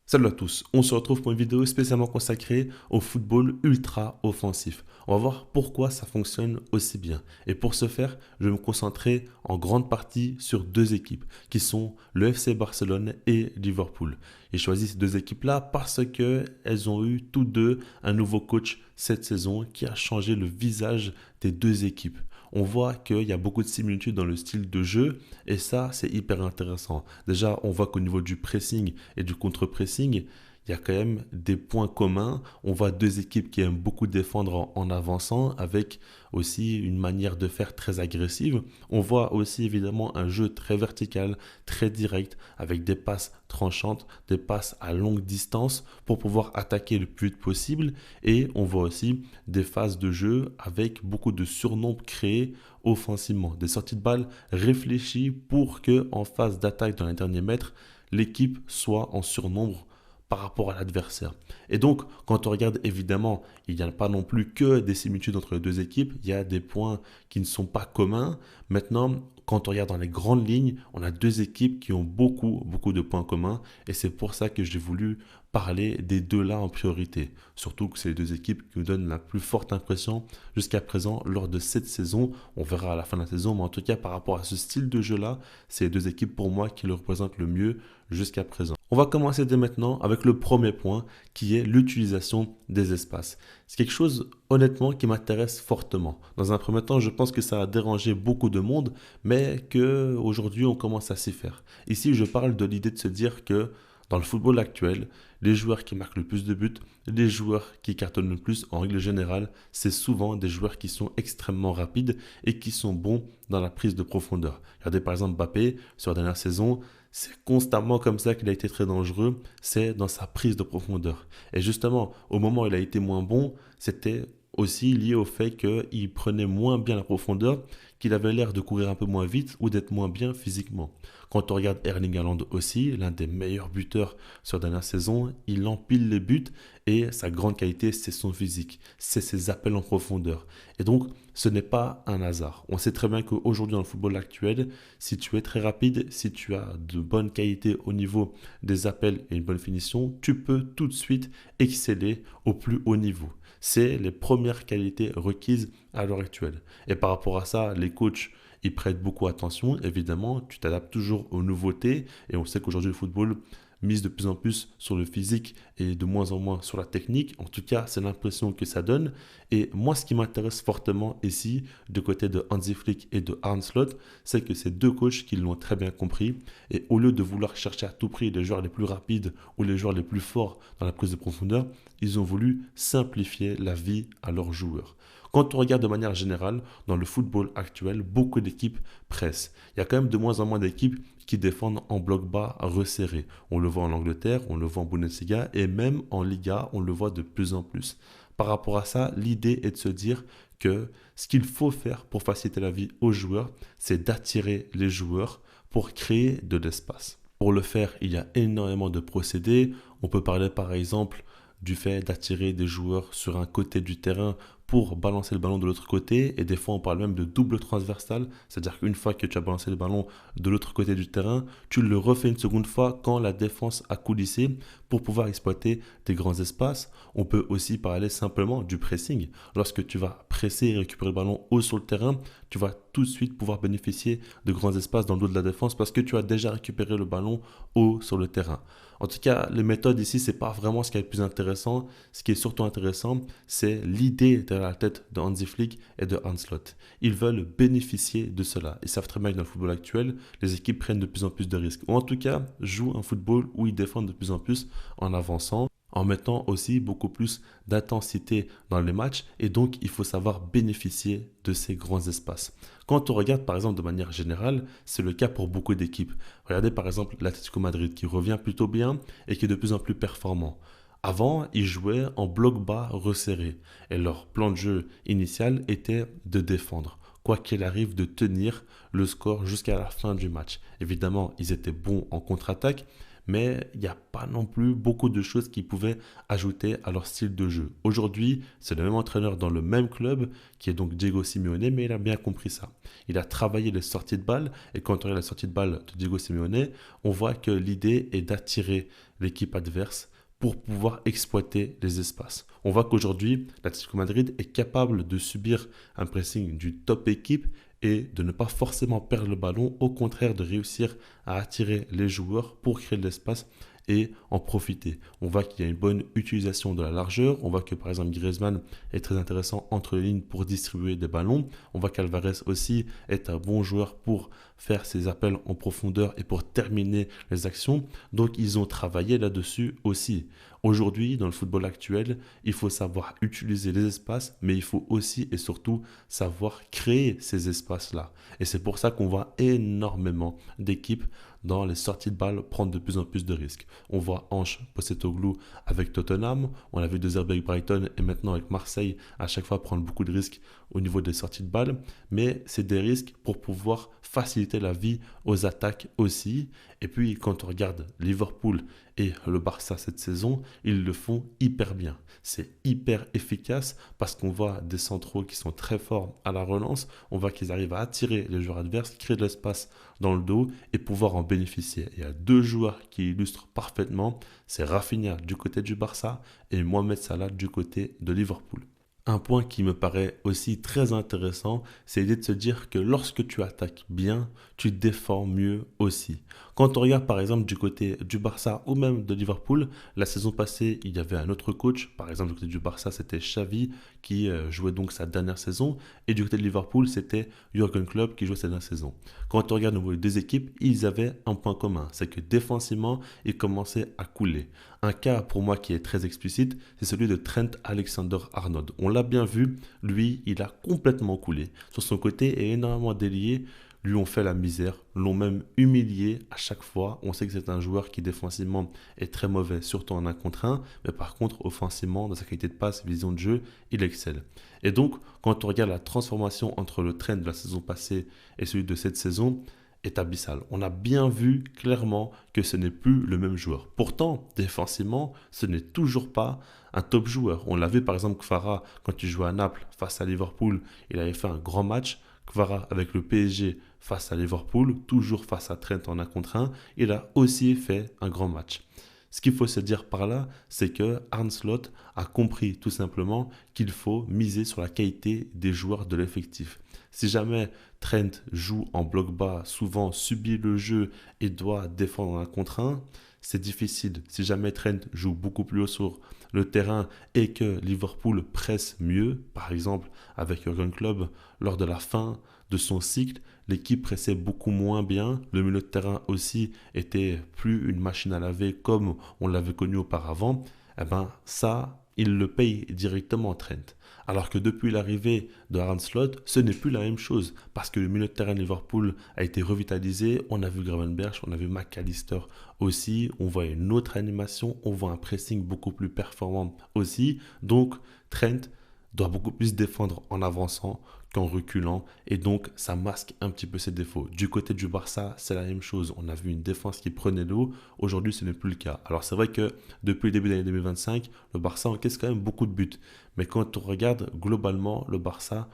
Salut à tous, on se retrouve pour une vidéo spécialement consacrée au football ultra offensif. On va voir pourquoi ça fonctionne aussi bien. Et pour ce faire, je vais me concentrer en grande partie sur deux équipes, qui sont le FC Barcelone et Liverpool. J'ai choisi ces deux équipes-là parce qu'elles ont eu tous deux un nouveau coach cette saison qui a changé le visage des deux équipes. On voit qu'il y a beaucoup de similitudes dans le style de jeu et ça, c'est hyper intéressant. Déjà, on voit qu'au niveau du pressing et du contre-pressing, il y a quand même des points communs. On voit deux équipes qui aiment beaucoup défendre en avançant avec aussi une manière de faire très agressive. On voit aussi évidemment un jeu très vertical, très direct, avec des passes tranchantes, des passes à longue distance pour pouvoir attaquer le plus vite possible. Et on voit aussi des phases de jeu avec beaucoup de surnombres créés offensivement, des sorties de balles réfléchies pour que en phase d'attaque dans les derniers mètres, l'équipe soit en surnombre par rapport à l'adversaire. Et donc, quand on regarde, évidemment, il n'y a pas non plus que des similitudes entre les deux équipes, il y a des points qui ne sont pas communs. Maintenant, quand on regarde dans les grandes lignes, on a deux équipes qui ont beaucoup de points communs, et c'est pour ça que j'ai voulu parler des deux-là en priorité. Surtout que c'est les deux équipes qui nous donnent la plus forte impression jusqu'à présent lors de cette saison. On verra à la fin de la saison, mais en tout cas, par rapport à ce style de jeu-là, c'est les deux équipes pour moi qui le représentent le mieux jusqu'à présent. On va commencer dès maintenant avec le premier point qui est l'utilisation des espaces. C'est quelque chose honnêtement qui m'intéresse fortement. Dans un premier temps, je pense que ça a dérangé beaucoup de monde, mais que aujourd'hui on commence à s'y faire. Ici, je parle de l'idée de se dire que dans le football actuel, les joueurs qui marquent le plus de buts, les joueurs qui cartonnent le plus, en règle générale, c'est souvent des joueurs qui sont extrêmement rapides et qui sont bons dans la prise de profondeur. Regardez par exemple Mbappé, sur la dernière saison, c'est constamment comme ça qu'il a été très dangereux, c'est dans sa prise de profondeur. Et justement, au moment où il a été moins bon, c'était aussi lié au fait qu'il prenait moins bien la profondeur, qu'il avait l'air de courir un peu moins vite ou d'être moins bien physiquement. Quand on regarde Erling Haaland aussi, l'un des meilleurs buteurs sur la dernière saison, il empile les buts et sa grande qualité, c'est son physique, c'est ses appels en profondeur. Et donc, ce n'est pas un hasard. On sait très bien qu'aujourd'hui, dans le football actuel, si tu es très rapide, si tu as de bonnes qualités au niveau des appels et une bonne finition, tu peux tout de suite exceller au plus haut niveau. C'est les premières qualités requises à l'heure actuelle. Et par rapport à ça, les coachs, ils prêtent beaucoup attention. Évidemment, tu t'adaptes toujours aux nouveautés. Et on sait qu'aujourd'hui, le football mise de plus en plus sur le physique et de moins en moins sur la technique. En tout cas, c'est l'impression que ça donne. Et moi, ce qui m'intéresse fortement ici, du côté de Hansi Flick et de Arne Slot, c'est que ces deux coachs qui l'ont très bien compris. Et au lieu de vouloir chercher à tout prix les joueurs les plus rapides ou les joueurs les plus forts dans la prise de profondeur, ils ont voulu simplifier la vie à leurs joueurs. Quand on regarde de manière générale, dans le football actuel, beaucoup d'équipes pressent. Il y a quand même de moins en moins d'équipes qui défendent en bloc bas resserré. On le voit en Angleterre, on le voit en Bundesliga et même en Liga, on le voit de plus en plus. Par rapport à ça, l'idée est de se dire que ce qu'il faut faire pour faciliter la vie aux joueurs, c'est d'attirer les joueurs pour créer de l'espace. Pour le faire, il y a énormément de procédés. On peut parler par exemple du fait d'attirer des joueurs sur un côté du terrain pour balancer le ballon de l'autre côté. Et des fois, on parle même de double transversal. C'est-à-dire qu'une fois que tu as balancé le ballon de l'autre côté du terrain, tu le refais une seconde fois quand la défense a coulissé pour pouvoir exploiter des grands espaces. On peut aussi parler simplement du pressing. Lorsque tu vas presser et récupérer le ballon haut sur le terrain, tu vas tout de suite pouvoir bénéficier de grands espaces dans le dos de la défense parce que tu as déjà récupéré le ballon haut sur le terrain. En tout cas, les méthodes ici, c'est pas vraiment ce qui est le plus intéressant. Ce qui est surtout intéressant, c'est l'idée derrière la tête de Hansi Flick et de Arne Slot. Ils veulent bénéficier de cela. Ils savent très bien que dans le football actuel, les équipes prennent de plus en plus de risques. Ou en tout cas, jouent un football où ils défendent de plus en plus en avançant, en mettant aussi beaucoup plus d'intensité dans les matchs et donc il faut savoir bénéficier de ces grands espaces. Quand on regarde par exemple de manière générale, c'est le cas pour beaucoup d'équipes. Regardez par exemple l'Atlético Madrid qui revient plutôt bien et qui est de plus en plus performant. Avant, ils jouaient en bloc bas resserré et leur plan de jeu initial était de défendre. Quoi qu'il arrive, de tenir le score jusqu'à la fin du match. Évidemment, ils étaient bons en contre-attaque, mais il n'y a pas non plus beaucoup de choses qu'ils pouvaient ajouter à leur style de jeu. Aujourd'hui, c'est le même entraîneur dans le même club, qui est donc Diego Simeone, mais il a bien compris ça. Il a travaillé les sorties de balles, et quand on regarde la sortie de balle de Diego Simeone, on voit que l'idée est d'attirer l'équipe adverse pour pouvoir exploiter les espaces. On voit qu'aujourd'hui, l'Atlético Madrid est capable de subir un pressing du top équipe et de ne pas forcément perdre le ballon, au contraire de réussir à attirer les joueurs pour créer de l'espace et en profiter. On voit qu'il y a une bonne utilisation de la largeur. On voit que par exemple Griezmann est très intéressant entre les lignes pour distribuer des ballons. On voit qu'Alvarez aussi est un bon joueur pour faire ses appels en profondeur et pour terminer les actions. Donc ils ont travaillé là-dessus aussi. Aujourd'hui, dans le football actuel, il faut savoir utiliser les espaces, mais il faut aussi et surtout savoir créer ces espaces-là. Et c'est pour ça qu'on voit énormément d'équipes dans les sorties de balles prendre de plus en plus de risques. On voit Ange Postecoglou avec Tottenham, on l'a vu de Zerbe avec Brighton et maintenant avec Marseille à chaque fois prendre beaucoup de risques au niveau des sorties de balles, mais c'est des risques pour pouvoir faciliter la vie aux attaques aussi. Et puis quand on regarde Liverpool et le Barça cette saison, ils le font hyper bien. C'est hyper efficace parce qu'on voit des centraux qui sont très forts à la relance, on voit qu'ils arrivent à attirer les joueurs adverses, créer de l'espace dans le dos et pouvoir en bénéficier. Il y a deux joueurs qui illustrent parfaitement, c'est Rafinha du côté du Barça et Mohamed Salah du côté de Liverpool. Un point qui me paraît aussi très intéressant, c'est l'idée de se dire que lorsque tu attaques bien, tu défends mieux aussi. Quand on regarde par exemple du côté du Barça ou même de Liverpool, la saison passée, il y avait un autre coach. Par exemple, du côté du Barça, c'était Xavi qui jouait donc sa dernière saison. Et du côté de Liverpool, c'était Jürgen Klopp qui jouait sa dernière saison. Quand on regarde les deux équipes, ils avaient un point commun. C'est que défensivement, ils commençaient à couler. Un cas pour moi qui est très explicite, c'est celui de Trent Alexander-Arnold. On l'a bien vu, lui, il a complètement coulé. Sur son côté, et énormément délié, lui ont fait la misère, l'ont même humilié à chaque fois. On sait que c'est un joueur qui défensivement est très mauvais, surtout en 1 contre 1, mais par contre offensivement, dans sa qualité de passe, vision de jeu, il excelle. Et donc, quand on regarde la transformation entre le trend de la saison passée et celui de cette saison, est abyssal. On a bien vu clairement que ce n'est plus le même joueur. Pourtant, défensivement, ce n'est toujours pas un top joueur. On l'a vu par exemple Kvara quand il jouait à Naples face à Liverpool, il avait fait un grand match. Kvara avec le PSG face à Liverpool, toujours face à Trent en 1 contre 1, il a aussi fait un grand match. Ce qu'il faut se dire par là, c'est que Arne Slot a compris tout simplement qu'il faut miser sur la qualité des joueurs de l'effectif. Si jamais Trent joue en bloc bas, souvent subit le jeu et doit défendre en 1 contre 1, c'est difficile. Si jamais Trent joue beaucoup plus haut sur le terrain et que Liverpool presse mieux, par exemple avec Jürgen Klopp, lors de la fin de son cycle, l'équipe pressait beaucoup moins bien. Le milieu de terrain aussi était plus une machine à laver comme on l'avait connu auparavant. Eh ben ça, il le paye directement Trent. Alors que depuis l'arrivée de Arne Slot, ce n'est plus la même chose parce que le milieu de terrain de Liverpool a été revitalisé. On a vu Gravenberch, on a vu McAllister aussi. On voit une autre animation, on voit un pressing beaucoup plus performant aussi. Donc Trent doit beaucoup plus défendre en avançant qu'en reculant et donc ça masque un petit peu ses défauts. Du côté du Barça, c'est la même chose. On a vu une défense qui prenait l'eau. Aujourd'hui, ce n'est plus le cas. Alors c'est vrai que depuis le début de l'année 2025, le Barça encaisse quand même beaucoup de buts. Mais quand on regarde globalement, le Barça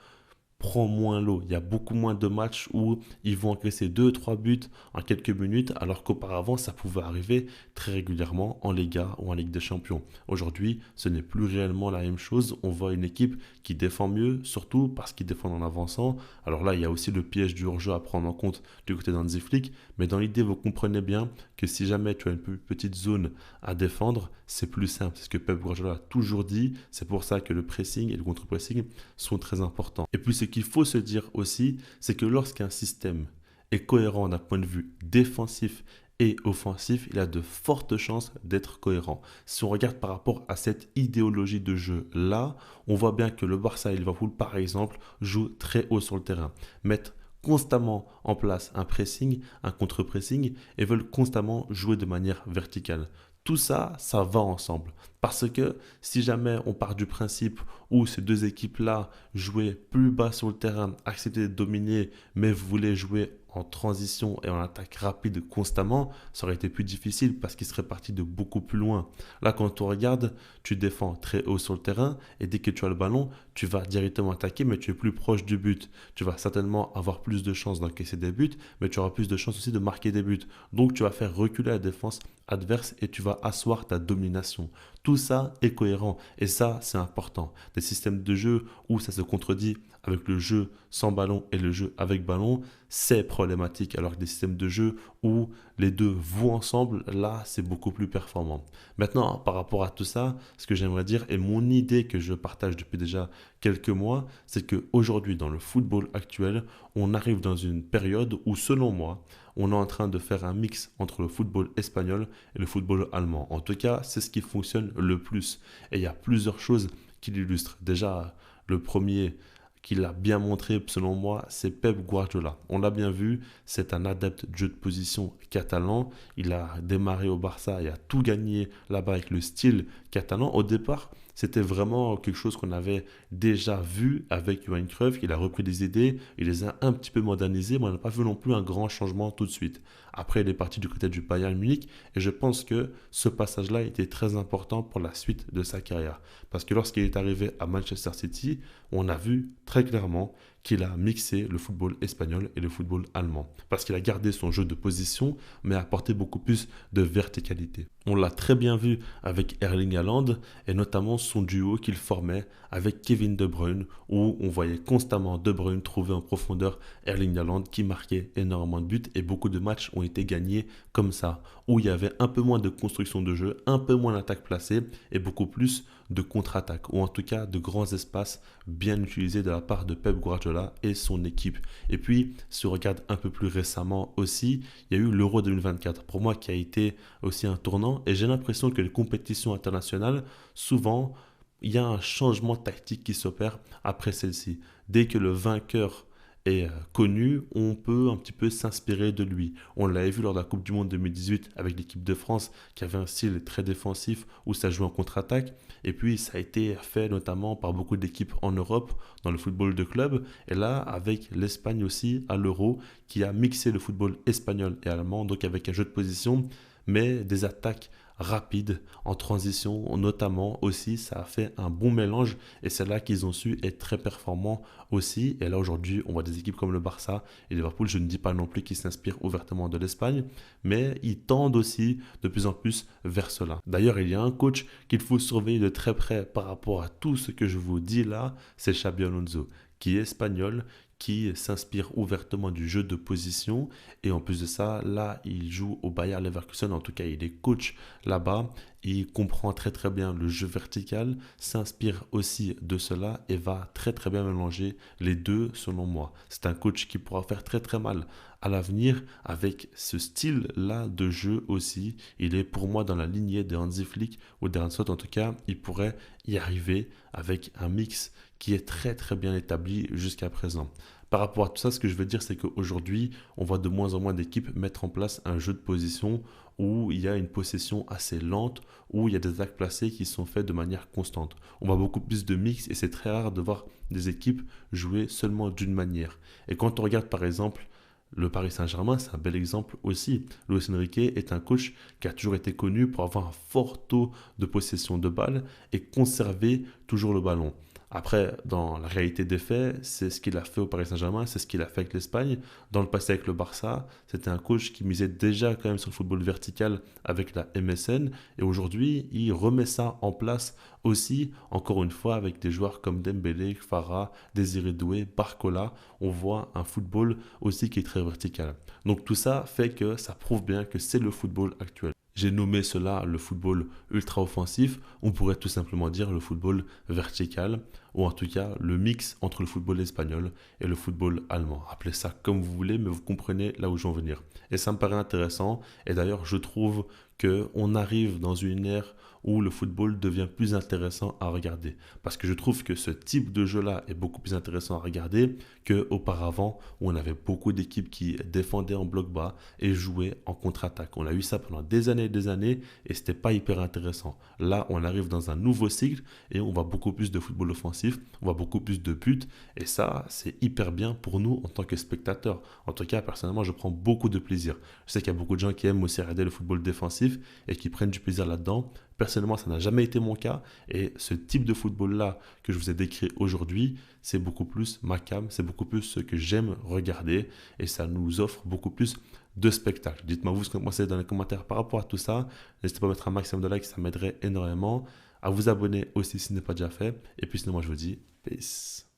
prend moins l'eau. Il y a beaucoup moins de matchs où ils vont encaisser 2-3 buts en quelques minutes, alors qu'auparavant, ça pouvait arriver très régulièrement en Liga ou en Ligue des Champions. Aujourd'hui, ce n'est plus réellement la même chose. On voit une équipe qui défend mieux, surtout parce qu'ils défendent en avançant. Alors là, il y a aussi le piège du hors-jeu à prendre en compte du côté d'Hansi Flick, mais dans l'idée, vous comprenez bien que si jamais tu as une petite zone à défendre, c'est plus simple. C'est ce que Pep Guardiola a toujours dit. C'est pour ça que le pressing et le contre-pressing sont très importants. Et puis, ce qu'il faut se dire aussi, c'est que lorsqu'un système est cohérent d'un point de vue défensif et offensif, il a de fortes chances d'être cohérent. Si on regarde par rapport à cette idéologie de jeu-là, on voit bien que le Barça et Liverpool, par exemple, jouent très haut sur le terrain, mettent constamment en place un pressing, un contre-pressing et veulent constamment jouer de manière verticale. Tout ça, ça va ensemble. Parce que si jamais on part du principe où ces deux équipes-là jouaient plus bas sur le terrain, acceptaient de dominer, mais voulaient jouer en transition et en attaque rapide constamment, ça aurait été plus difficile parce qu'ils seraient partis de beaucoup plus loin. Là, quand on regarde, tu défends très haut sur le terrain et dès que tu as le ballon, tu vas directement attaquer, mais tu es plus proche du but. Tu vas certainement avoir plus de chances d'encaisser des buts, mais tu auras plus de chances aussi de marquer des buts. Donc, tu vas faire reculer la défense adverse et tu vas asseoir ta domination. Tout ça est cohérent et ça, c'est important. Des systèmes de jeu où ça se contredit avec le jeu sans ballon et le jeu avec ballon, c'est problématique. Alors que des systèmes de jeu où les deux vont ensemble, là, c'est beaucoup plus performant. Maintenant, par rapport à tout ça, ce que j'aimerais dire et mon idée que je partage depuis déjà quelques mois, c'est qu'aujourd'hui, dans le football actuel, on arrive dans une période où, selon moi, on est en train de faire un mix entre le football espagnol et le football allemand. En tout cas, c'est ce qui fonctionne le plus. Et il y a plusieurs choses qui l'illustrent. Déjà, le premier qui l'a bien montré, selon moi, c'est Pep Guardiola. On l'a bien vu, c'est un adepte de jeu de position catalan. Il a démarré au Barça et a tout gagné là-bas avec le style catalan. Au départ, c'était vraiment quelque chose qu'on avait déjà vu avec Johan Cruyff. Il a repris des idées, il les a un petit peu modernisées, mais on n'a pas vu non plus un grand changement tout de suite. Après, il est parti du côté du Bayern Munich et je pense que ce passage-là était très important pour la suite de sa carrière. Parce que lorsqu'il est arrivé à Manchester City, on a vu très clairement qu'il a mixé le football espagnol et le football allemand. Parce qu'il a gardé son jeu de position, mais a apporté beaucoup plus de verticalité. On l'a très bien vu avec Erling Haaland et notamment son duo qu'il formait avec Kevin De Bruyne, où on voyait constamment De Bruyne trouver en profondeur Erling Haaland qui marquait énormément de buts et beaucoup de matchs ont été gagnés comme ça, où il y avait un peu moins de construction de jeu, un peu moins d'attaque placée et beaucoup plus de contre-attaque, ou en tout cas de grands espaces bien utilisés de la part de Pep Guardiola et son équipe. Et puis, si on regarde un peu plus récemment aussi, il y a eu l'Euro 2024, pour moi qui a été aussi un tournant, et j'ai l'impression que les compétitions internationales, souvent, il y a un changement tactique qui s'opère après celle-ci. Dès que le vainqueur est connu, on peut un petit peu s'inspirer de lui. On l'avait vu lors de la Coupe du Monde 2018 avec l'équipe de France qui avait un style très défensif où ça jouait en contre-attaque. Et puis ça a été fait notamment par beaucoup d'équipes en Europe dans le football de club. Et là avec l'Espagne aussi à l'Euro qui a mixé le football espagnol et allemand, donc avec un jeu de position mais des attaques rapides en transition notamment aussi, ça a fait un bon mélange et c'est là qu'ils ont su être très performants aussi. Et là aujourd'hui on voit des équipes comme le Barça et Liverpool, je ne dis pas non plus qu'ils s'inspirent ouvertement de l'Espagne, mais ils tendent aussi de plus en plus vers cela. D'ailleurs il y a un coach qu'il faut surveiller de très près par rapport à tout ce que je vous dis là, c'est Xabi Alonso qui est espagnol, qui s'inspire ouvertement du jeu de position. Et en plus de ça, là, il joue au Bayer Leverkusen. En tout cas, il est coach là-bas. Il comprend très très bien le jeu vertical, s'inspire aussi de cela et va très très bien mélanger les deux selon moi. C'est un coach qui pourra faire très très mal à l'avenir avec ce style-là de jeu aussi. Il est pour moi dans la lignée de Hansi Flick ou d'Arne Slot. En tout cas, il pourrait y arriver avec un mix qui est très très bien établi jusqu'à présent. Par rapport à tout ça, ce que je veux dire, c'est qu'aujourd'hui, on voit de moins en moins d'équipes mettre en place un jeu de position où il y a une possession assez lente, où il y a des attaques placées qui sont faites de manière constante. On voit beaucoup plus de mix et c'est très rare de voir des équipes jouer seulement d'une manière. Et quand on regarde par exemple le Paris Saint-Germain, c'est un bel exemple aussi. Luis Enrique est un coach qui a toujours été connu pour avoir un fort taux de possession de balle et conserver toujours le ballon. Après, dans la réalité des faits, c'est ce qu'il a fait au Paris Saint-Germain, c'est ce qu'il a fait avec l'Espagne. Dans le passé avec le Barça, c'était un coach qui misait déjà quand même sur le football vertical avec la MSN. Et aujourd'hui, il remet ça en place aussi, encore une fois, avec des joueurs comme Dembélé, Farah, Désiré Doué, Barcola. On voit un football aussi qui est très vertical. Donc tout ça fait que ça prouve bien que c'est le football actuel. J'ai nommé cela le football ultra-offensif, on pourrait tout simplement dire le football vertical, ou en tout cas le mix entre le football espagnol et le football allemand. Appelez ça comme vous voulez, mais vous comprenez là où je veux en venir. Et ça me paraît intéressant, et d'ailleurs je trouve qu'on arrive dans une ère où le football devient plus intéressant à regarder. Parce que je trouve que ce type de jeu-là est beaucoup plus intéressant à regarder qu'auparavant où on avait beaucoup d'équipes qui défendaient en bloc bas et jouaient en contre-attaque. On a eu ça pendant des années et c'était pas hyper intéressant. Là, on arrive dans un nouveau cycle et on voit beaucoup plus de football offensif, on voit beaucoup plus de buts et ça, c'est hyper bien pour nous en tant que spectateurs. En tout cas, personnellement, je prends beaucoup de plaisir. Je sais qu'il y a beaucoup de gens qui aiment aussi regarder le football défensif et qui prennent du plaisir là-dedans. Personnellement, ça n'a jamais été mon cas et ce type de football-là que je vous ai décrit aujourd'hui, c'est beaucoup plus ma came, c'est beaucoup plus ce que j'aime regarder et ça nous offre beaucoup plus de spectacle. Dites-moi vous ce que vous pensez dans les commentaires par rapport à tout ça. N'hésitez pas à mettre un maximum de likes, ça m'aiderait énormément. À vous abonner aussi si ce n'est pas déjà fait. Et puis sinon, moi je vous dis peace.